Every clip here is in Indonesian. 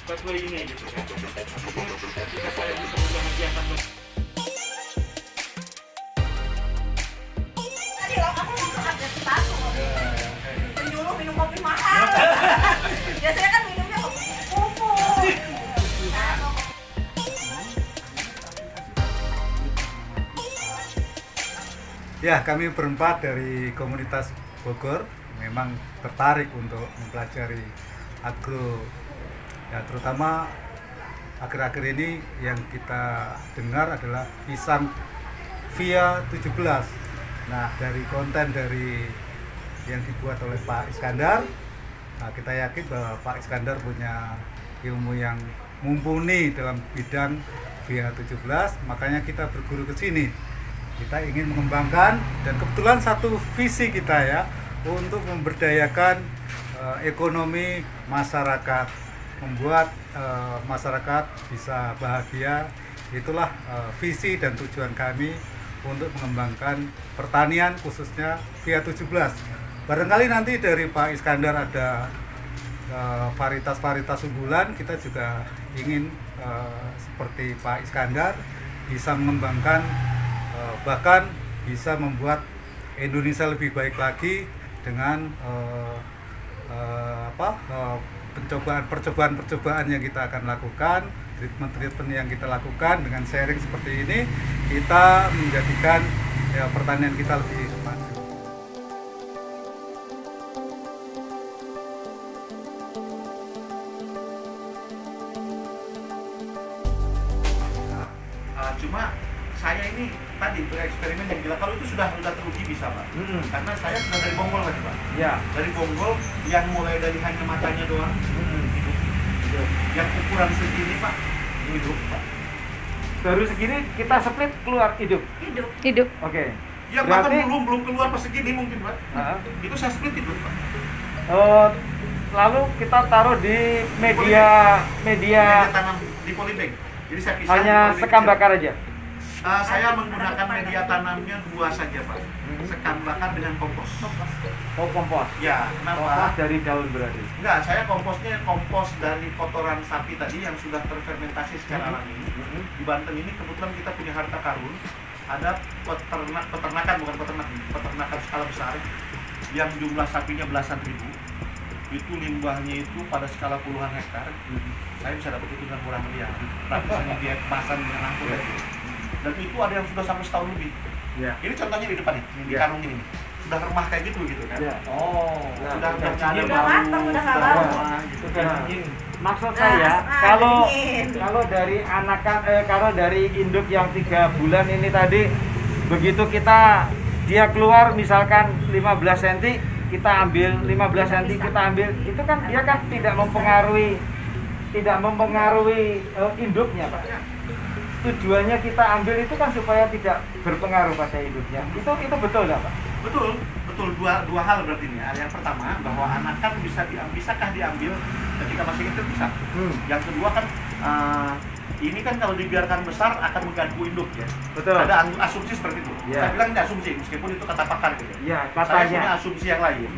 pathway ini gitu kan. Ketika saya bisa membahagiakan tadi loh, aku langsung ada sepatu. Menyuruh minum kopi mahal. Biasanya kan minumnya kopi kupu. Ya, kami berempat dari komunitas Bogor memang tertarik untuk mempelajari agro. Ya, terutama akhir-akhir ini yang kita dengar adalah pisang via 17. Nah, dari konten dari yang dibuat oleh Pak Iskandar, nah, kita yakin bahwa Pak Iskandar punya ilmu yang mumpuni dalam bidang via 17, makanya kita berguru ke sini. Kita ingin mengembangkan, dan kebetulan satu visi kita ya untuk memberdayakan ekonomi masyarakat, membuat masyarakat bisa bahagia. Itulah visi dan tujuan kami untuk mengembangkan pertanian khususnya via 17. Barangkali nanti dari Pak Iskandar ada varietas-varietas unggulan, kita juga ingin seperti Pak Iskandar bisa mengembangkan, bahkan bisa membuat Indonesia lebih baik lagi dengan percobaan yang kita akan lakukan, treatment yang kita lakukan. Dengan sharing seperti ini, kita menjadikan ya, pertanian kita lebih maju. Cuma saya ini tadi bereksperimen yang gila. Kalau itu sudah teruji bisa Pak, karena saya sudah dari Bonggol tadi Pak. Ya. Dari Bonggol yang mulai dari hanya matanya doang, hidup. Yang ukuran segini Pak, hidup Pak. Baru segini kita split keluar hidup. Hidup. Oke. Yang bahkan belum keluar pas segini mungkin Pak. Itu saya split hidup Pak. Lalu kita taruh di media tanam di polybag. Jadi saya pisah. hanya sekam bakar aja. Saya menggunakan media tanamnya 2 saja Pak. Sekam bakar dengan kompos. Oh, kompos. Ya, Kompos kenapa? dari daun berarti. Enggak, saya komposnya kompos dari kotoran sapi tadi yang sudah terfermentasi secara alami. Di Banten ini kebetulan kita punya harta karun. Ada peternakan skala besar yang jumlah sapinya belasan ribu. Itu limbahnya itu pada skala puluhan hektar. Saya bisa dapat itu dengan murah meriah. Ratusan dia kemasan dengan angkut. Dan itu ada yang sudah sampai setahun lebih. Ya. Ini contohnya di depan nih, di kanung ini. Sudah remah kayak gitu kan. Ya. Oh, sudah jadi Udah matang, udah nggak bau. gitu kan. kan. Maksud Nah, saya asal dingin. kalau dari kalau dari induk yang 3 bulan ini tadi, begitu dia keluar misalkan 15 cm, kita ambil 15 cm, kita ambil, itu kan dia kan tidak mempengaruhi induknya Pak. Tujuannya kita ambil itu kan supaya tidak berpengaruh pada induknya. Itu betul nggak Pak? Betul. Dua hal berarti ini. Yang pertama bahwa anakan bisakah diambil ketika masih kecil bisa. Yang kedua kan ini kan kalau dibiarkan besar akan mengganggu induk ya. Betul. Ada asumsi seperti itu. Ya. Saya bilang ini asumsi meskipun itu kata pakar gitu. Ya, Saya katanya. punya asumsi yang lain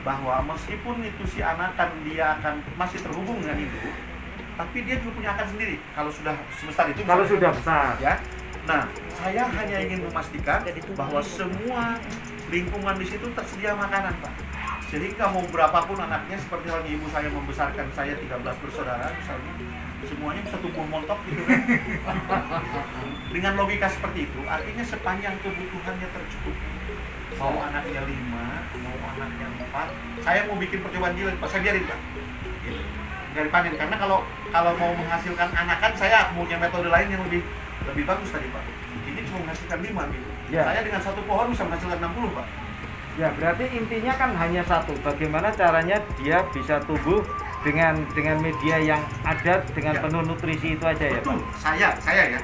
bahwa meskipun itu si anakan dia akan masih terhubung dengan induk, tapi dia juga punya akan sendiri kalau sudah sebesar itu. Kalau sudah besar. Ya. Nah, saya hanya ingin memastikan bahwa semua lingkungan di situ tersedia makanan, Pak. Sehingga mau berapapun anaknya, seperti halnya ibu saya membesarkan saya 13 bersaudara misalnya, semuanya bisa tumbuh montok gitu kan. Dengan logika seperti itu, artinya sepanjang kebutuhannya tercukupi. Mau anaknya 5, mau anaknya 4, saya mau bikin percobaan gila, Pak, saya biarin Pak. Gitu. Dari panen, karena kalau mau menghasilkan anakan, saya punya metode lain yang lebih bagus tadi Pak. Ini cuma menghasilkan 5 gitu. Ya. Saya dengan satu pohon bisa menghasilkan 60 Pak. Ya, berarti intinya kan hanya satu. Bagaimana caranya dia bisa tumbuh dengan media yang ada dengan Ya. penuh nutrisi itu aja ya, Pak. Betul, saya ya.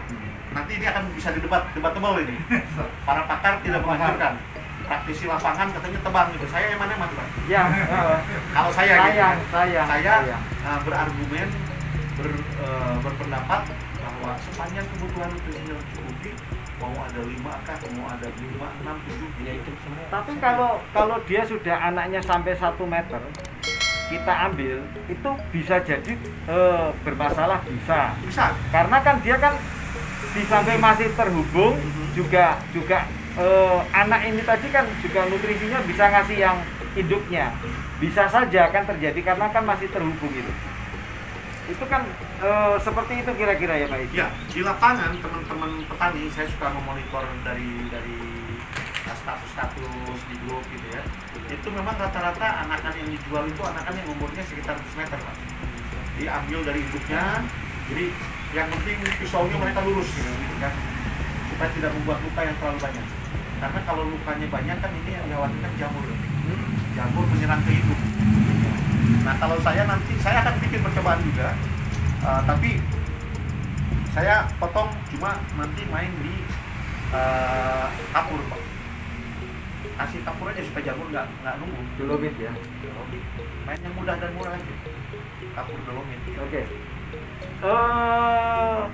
Nanti ini akan bisa debatable ini. Para pakar tidak menganjurkan. Praktisi lapangan katanya tebang gitu. Saya yang mana Pak? Ya, Kalau saya sayang. Berargumen berpendapat bahwa sepanjang kebutuhan nutrisinya tercukupi, mau ada 5 kah, mau ada 5, 6, 7, ya itu semua. Tapi kalau dia sudah anaknya sampai 1 meter, kita ambil itu bisa jadi bermasalah, bisa karena kan dia kan di samping masih terhubung juga anak ini tadi kan juga nutrisinya bisa ngasih yang induknya, bisa saja kan terjadi karena kan masih terhubung itu kan seperti itu kira-kira ya Pak Is? Ya, di lapangan teman-teman petani saya suka memonitor dari status-status di grup gitu ya. Itu memang rata-rata anakan yang dijual itu anakan yang umurnya sekitar 100 meter Pak. Diambil dari induknya, jadi yang penting pisaunya mereka lurus gitu kan, supaya tidak membuat luka yang terlalu banyak. Karena kalau lukanya banyak kan ini yang dikhawatirkan jamur menyerang ke induk. Nah kalau saya nanti saya akan bikin percobaan juga, tapi saya potong cuma nanti main di kapur Pak. Kasih kapur aja supaya jamur nggak nunggu. Dolomit ya. Dolomit. Main yang mudah dan murah aja. Kapur dolomit. Oke.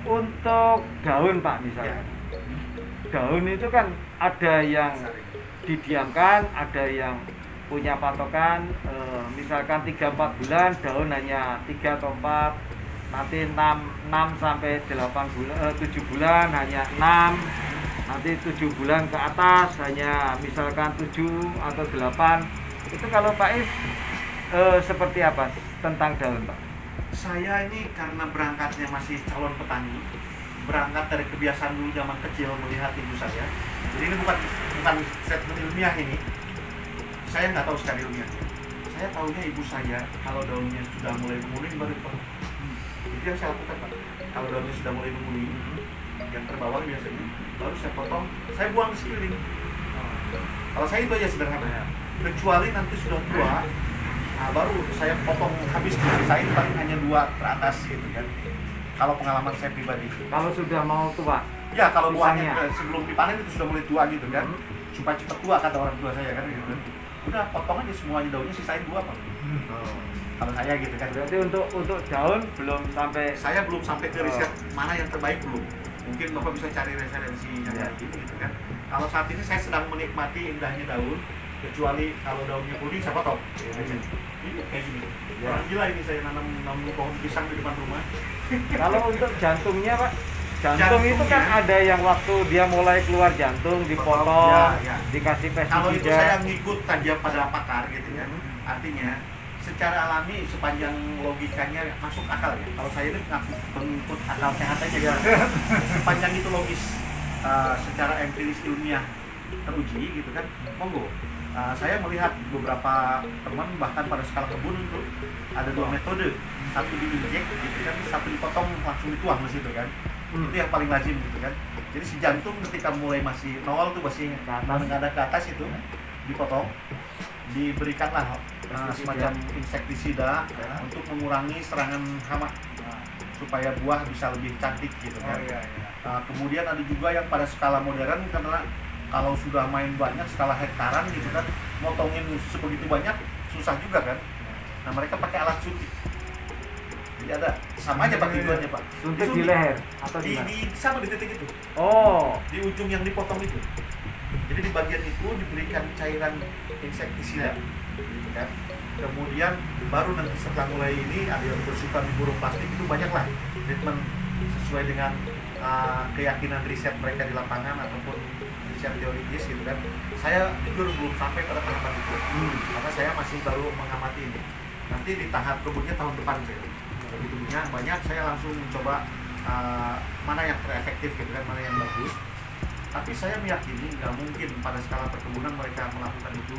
Untuk daun Pak misalnya. Ya. Daun itu kan ada yang didiamkan, ada yang punya patokan, misalkan 3-4 bulan daun hanya 3 atau 4, nanti 6 sampai 8 bulan, 7 bulan hanya 6, nanti 7 bulan ke atas hanya misalkan 7 atau 8. Itu kalau Pak Is seperti apa tentang daun Pak? Saya ini karena berangkatnya masih calon petani, berangkat dari kebiasaan dulu zaman kecil melihat ibu saya. Jadi ini bukan statement ilmiah ini. Saya nggak tahu sekali ilmiahnya. Saya tahunya ibu saya kalau daunnya sudah mulai menguning baru dipotong. Itu yang saya lakukan Pak. Kalau daunnya sudah mulai menguning, yang terbawah biasanya, baru saya potong, saya buang di sekeliling. Kalau saya itu aja sederhana. Kecuali nanti sudah tua, nah baru saya potong habis. Saya paling hanya 2 ke atas gitu kan. Kalau pengalaman saya pribadi. Kalau sudah mau tua? Ya kalau buahnya sebelum dipanen itu sudah mulai tua gitu kan. Supaya cepat tua kata orang tua saya kan gitu kan. Udah potong aja semuanya daunnya, sisain 2 Pak. Kalau saya gitu kan. Berarti untuk daun belum sampai. Saya belum sampai ke riset mana yang terbaik belum. Mungkin Bapak bisa cari referensi yang kayak gini gitu kan. Kalau saat ini saya sedang menikmati indahnya daun, kecuali kalau daunnya kuning saya potong. Ini kayak gini. Orang gila ini saya nanam pohon pisang di depan rumah. Kalau untuk jantungnya Pak, jantung itu kan ada yang waktu dia mulai keluar jantung dipotong, ya. dikasih pestisida. Kalau itu saya ngikut saja pada pakar gitu ya. Artinya secara alami sepanjang logikanya masuk akal ya. Kalau saya ini mengikut akal sehat aja ya. Sepanjang itu logis, secara empiris ilmiah teruji gitu kan, monggo. Saya melihat beberapa teman bahkan pada skala kebun itu ada 2 metode, satu diinjek gitu kan, satu dipotong langsung dituang di situ kan. Itu yang paling lazim gitu kan. Jadi si jantung ketika mulai masih nol tuh masih menghadap ke atas itu dipotong, diberikanlah semacam insektisida untuk mengurangi serangan hama supaya buah bisa lebih cantik gitu kan. Kemudian ada juga yang pada skala modern, karena kalau sudah main banyak skala hektaran gitu kan, motongin sebegitu banyak susah juga kan. Nah mereka pakai alat suntik. Jadi ada sama aja Pak tujuannya Pak. Suntik di leher atau di sama di titik itu. Oh, di ujung yang dipotong itu. Jadi di bagian itu diberikan cairan insektisida gitu kan. Kemudian baru nanti setelah mulai ini ada yang bersifat di burung plastik, itu banyaklah treatment sesuai dengan keyakinan riset mereka di lapangan ataupun riset teoritis gitu kan. Saya jujur belum sampai pada tahapan itu karena saya masih baru mengamati ini. Nanti di tahap kebunnya tahun depan saya. Begitu banyak saya langsung mencoba mana yang terefektif gitu kan, mana yang bagus. Tapi saya meyakini nggak mungkin pada skala perkebunan mereka melakukan itu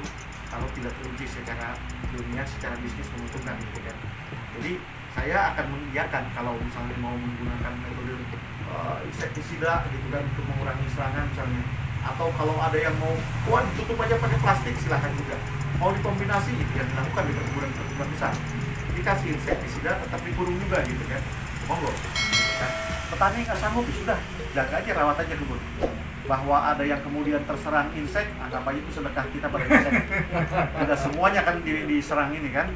kalau tidak teruji secara ilmiah, secara bisnis menguntungkan gitu kan. Jadi saya akan mengiyakan kalau misalnya mau menggunakan metode insektisida gitu kan untuk mengurangi serangan misalnya. Atau kalau ada yang mau, wah ditutup aja pakai plastik, silahkan juga. Mau dikombinasi itu yang dilakukan di perkebunan besar. Dikasih insektisida tetapi kurung juga gitu kan. Monggo. Kan? Petani nggak sanggup sudah jaga aja, rawat aja kebun. Bahwa ada yang kemudian terserang insek, anggap aja itu sedekah kita pada insek. Tidak semuanya kan diserang ini kan.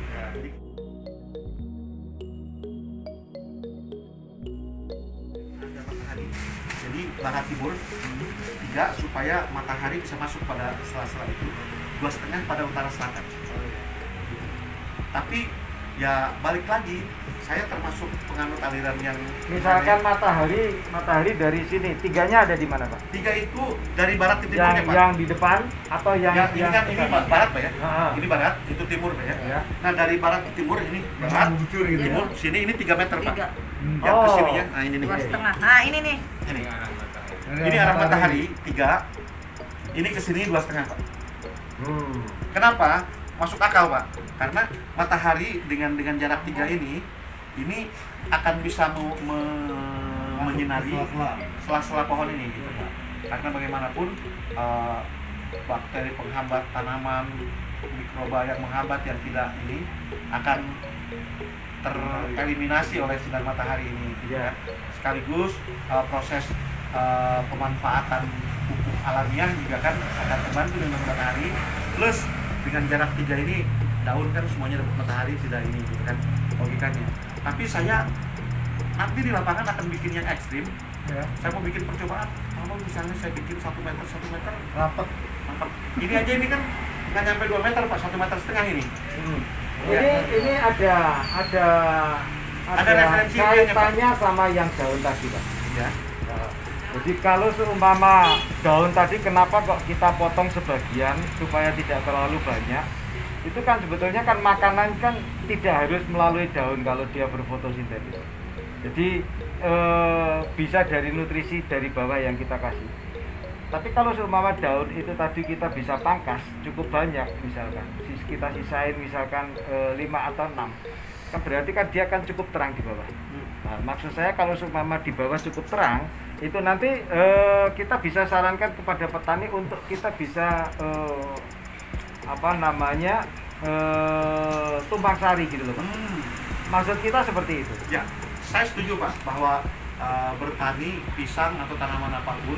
Ada matahari. Jadi barat timur 3 supaya matahari bisa masuk pada sela-sela itu, 2,5 pada utara selatan. Tapi ya balik lagi, saya termasuk penganut aliran yang Misalkan matahari dari sini, tiganya ada di mana Pak? 3 itu dari barat ke timurnya Pak. Yang di depan atau yang Ini kan ini barat Pak ya. Ah. Ini barat, itu timur Pak ya. Ya. Nah dari barat ke timur ini barat, timur sini ini 3 meter Pak. 3, Yang ke Oh. sini ya. Nah ini nih. 2,5. Nah ini nih. Ini. Ini arah matahari 3. Ini ke sini 2,5 Pak. Kenapa? Masuk akal Pak. Karena matahari dengan jarak 3 ini akan bisa menyinari sela-sela pohon ini gitu Pak. Karena bagaimanapun bakteri penghambat tanaman, mikroba yang menghambat yang tidak ini akan tereliminasi oleh sinar matahari ini gitu ya. Sekaligus proses pemanfaatan pupuk alamiah juga kan akan terbantu dengan matahari, plus dengan jarak 3 ini daun kan semuanya dapat matahari, tidak ini gitu kan logikanya. Tapi saya nanti di lapangan akan bikin yang ekstrim ya. Saya mau bikin percobaan, kalau misalnya saya bikin 1 meter rapat. Ini aja ini kan nggak nyampe 2 meter Pak, 1,5 meter ini. Ini ada referensi kaitannya sama yang daun tadi Pak. Ya. Jadi kalau seumpama daun tadi kenapa kok kita potong sebagian supaya tidak terlalu banyak? Itu kan sebetulnya kan makanan kan tidak harus melalui daun kalau dia berfotosintesis. Jadi bisa dari nutrisi dari bawah yang kita kasih. Tapi kalau seumpama daun itu tadi kita bisa pangkas cukup banyak, misalkan kita sisain misalkan 5 atau 6, kan berarti kan dia kan cukup terang di bawah. Nah, maksud saya kalau seumpama di bawah cukup terang, itu nanti kita bisa sarankan kepada petani untuk kita bisa tumpang sari gitu loh Pak. Maksud kita seperti itu. Ya, saya setuju Pak bahwa bertani pisang atau tanaman apapun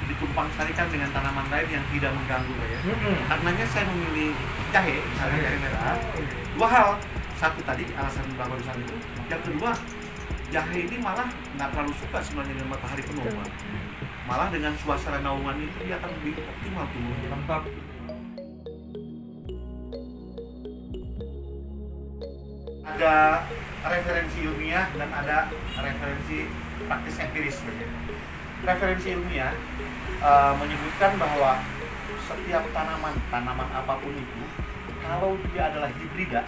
ditumpang sarikan dengan tanaman lain yang tidak mengganggu Pak ya. Karenanya saya memilih jahe, misalnya jahe merah. 2 hal, satu tadi alasan barusan itu, yang kedua jahe ini malah nggak terlalu suka sebenarnya dengan matahari penuh Pak. Malah dengan suasana naungan itu dia akan lebih optimal tumbuhnya. Mantap. Ada referensi ilmiah dan ada referensi praktis empiris. Referensi ilmiah menyebutkan bahwa setiap tanaman apapun itu, kalau dia adalah hibrida,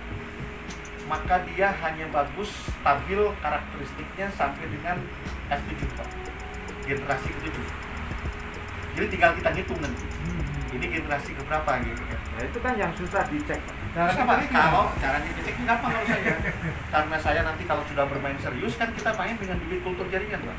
maka dia hanya bagus stabil karakteristiknya sampai dengan F7 Pak, generasi ke-7. Jadi tinggal kita hitung nanti ini generasi keberapa gitu kan. Nah, itu kan yang susah dicek Pak. Kalau caranya dicek gampang kalau saya. Karena saya nanti kalau sudah bermain serius kan kita main dengan bibit kultur jaringan Pak.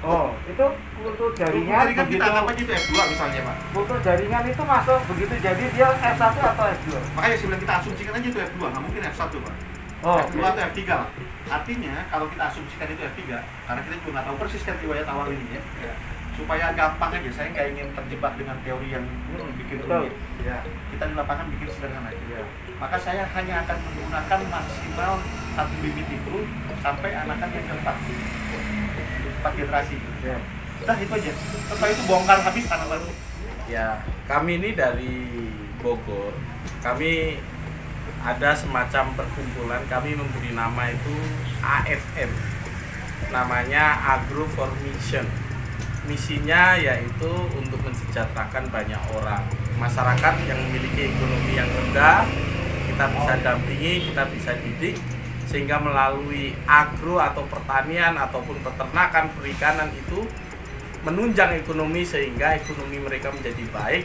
Oh, itu kultur jaringan Kultur kita anggap aja itu F2 misalnya Pak. Kultur jaringan itu masuk begitu jadi dia F1 atau F2? Makanya sebelum kita asumsikan aja itu F2, nggak mungkin F1 Pak. Oh, F2 atau F3 Pak. Artinya kalau kita asumsikan itu F3, karena kita juga nggak tahu persis kan riwayat awal ini ya. Supaya gampang aja, saya nggak ingin terjebak dengan teori yang bikin rumit. Ya. Kita di lapangan bikin sederhana aja. Ya. Maka saya hanya akan menggunakan maksimal 1 bibit itu sampai anakan yang keempat. 4 generasi. Ya. Udah itu aja. Setelah itu bongkar habis tanaman. Ya, kami ini dari Bogor. Kami ada semacam perkumpulan, kami memberi nama itu AFM. Namanya Agroformation. Misinya yaitu untuk mensejahterakan banyak orang. Masyarakat yang memiliki ekonomi yang rendah, kita bisa dampingi, kita bisa didik, sehingga melalui agro atau pertanian ataupun peternakan, perikanan itu menunjang ekonomi sehingga ekonomi mereka menjadi baik.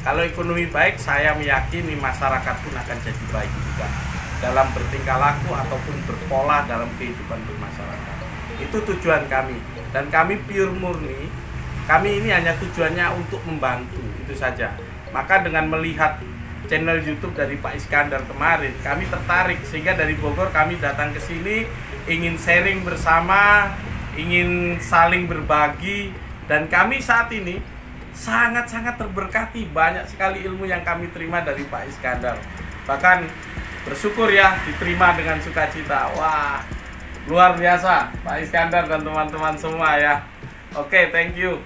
Kalau ekonomi baik, saya meyakini masyarakat pun akan jadi baik juga dalam bertingkah laku ataupun berpola dalam kehidupan bermasyarakat. Itu tujuan kami, dan kami pure murni. Kami ini hanya tujuannya untuk membantu, itu saja. Maka dengan melihat channel YouTube dari Pak Iskandar kemarin, kami tertarik sehingga dari Bogor kami datang ke sini ingin sharing bersama, ingin saling berbagi, dan kami saat ini sangat-sangat terberkati, banyak sekali ilmu yang kami terima dari Pak Iskandar. Bahkan bersyukur ya diterima dengan sukacita. Wah, luar biasa Pak Iskandar dan teman-teman semua ya. Oke, thank you.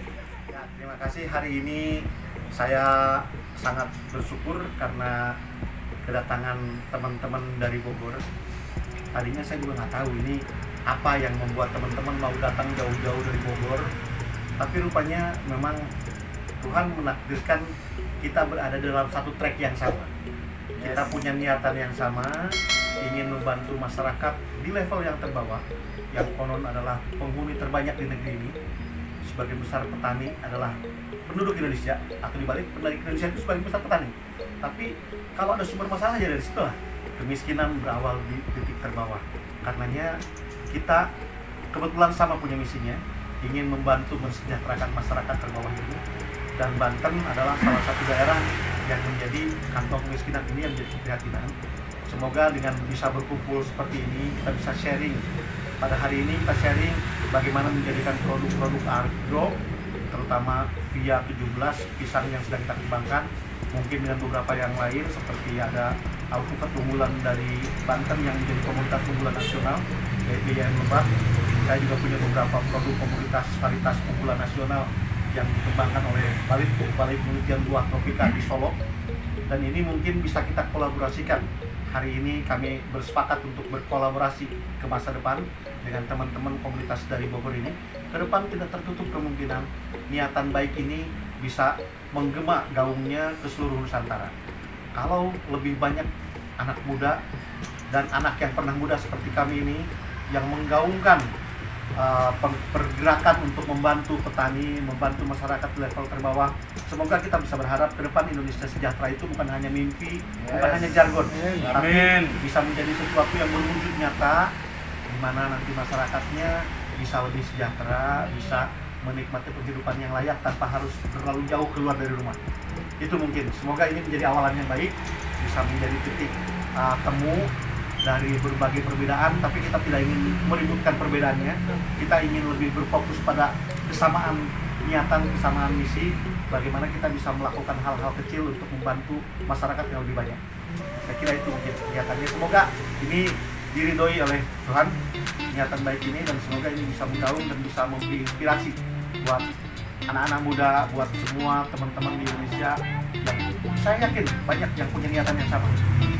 Ya, terima kasih. Hari ini saya sangat bersyukur karena kedatangan teman-teman dari Bogor. Tadinya saya juga nggak tahu ini apa yang membuat teman-teman mau datang jauh-jauh dari Bogor. Tapi rupanya memang Tuhan menakdirkan kita berada dalam satu track yang sama. Kita punya niatan yang sama, ingin membantu masyarakat di level yang terbawah, yang konon adalah penghuni terbanyak di negeri ini. Sebagian besar petani adalah penduduk Indonesia, atau dibalik penduduk Indonesia itu sebagian besar petani. Tapi kalau ada sumber masalah ya dari situ lah. Kemiskinan berawal di titik terbawah. Karenanya kita kebetulan sama punya misinya, ingin membantu mensejahterakan masyarakat terbawah ini. Dan Banten adalah salah satu daerah yang menjadi kantong kemiskinan ini yang menjadi keprihatinan. Semoga dengan bisa berkumpul seperti ini, kita bisa sharing. Pada hari ini kita sharing bagaimana menjadikan produk-produk agro, terutama via 17 pisang yang sedang kita kembangkan, mungkin dengan beberapa yang lain seperti ada alpukat unggulan dari Banten yang menjadi komoditas unggulan nasional, yaitu yang Lebak. Saya juga punya beberapa produk komoditas varietas unggulan nasional yang dikembangkan oleh Balai Penelitian Buah Tropika di Solo. Dan ini mungkin bisa kita kolaborasikan. Hari ini kami bersepakat untuk berkolaborasi ke masa depan dengan teman-teman komunitas dari Bogor ini. Ke depan tidak tertutup kemungkinan niatan baik ini bisa menggema gaungnya ke seluruh Nusantara. Kalau lebih banyak anak muda dan anak yang pernah muda seperti kami ini yang menggaungkan pergerakan untuk membantu petani, membantu masyarakat di level terbawah. Semoga kita bisa berharap ke depan Indonesia sejahtera itu bukan hanya mimpi, bukan hanya jargon, tapi bisa menjadi sesuatu yang berwujud nyata, di mana nanti masyarakatnya bisa lebih sejahtera, bisa menikmati kehidupan yang layak tanpa harus terlalu jauh keluar dari rumah. Itu mungkin. Semoga ini menjadi awalan yang baik, bisa menjadi titik temu dari berbagai perbedaan, tapi kita tidak ingin meributkan perbedaannya. Kita ingin lebih berfokus pada kesamaan niatan, kesamaan misi, bagaimana kita bisa melakukan hal-hal kecil untuk membantu masyarakat yang lebih banyak. Saya kira itu mungkin niatannya. Semoga ini diridhoi oleh Tuhan, niatan baik ini, dan semoga ini bisa menggaung dan bisa memberi inspirasi buat anak-anak muda, buat semua teman-teman di Indonesia yang saya yakin banyak yang punya niatan yang sama,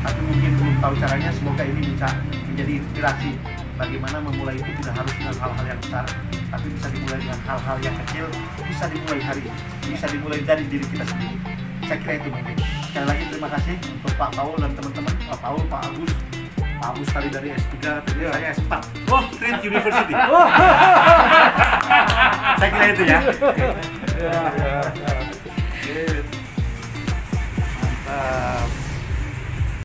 tapi mungkin belum tahu caranya. Semoga ini bisa menjadi inspirasi bagaimana memulai itu tidak harus dengan hal-hal yang besar, tapi bisa dimulai dengan hal-hal yang kecil, bisa dimulai hari ini, bisa dimulai dari diri kita sendiri. Saya kira itu mungkin. Sekali lagi terima kasih untuk Pak Paul dan teman-teman, Pak Paul, Pak Agus. Pak Agus tadi dari S3, tadi saya S4. Oh, Trinity University. Saya kira itu ya. Mantap.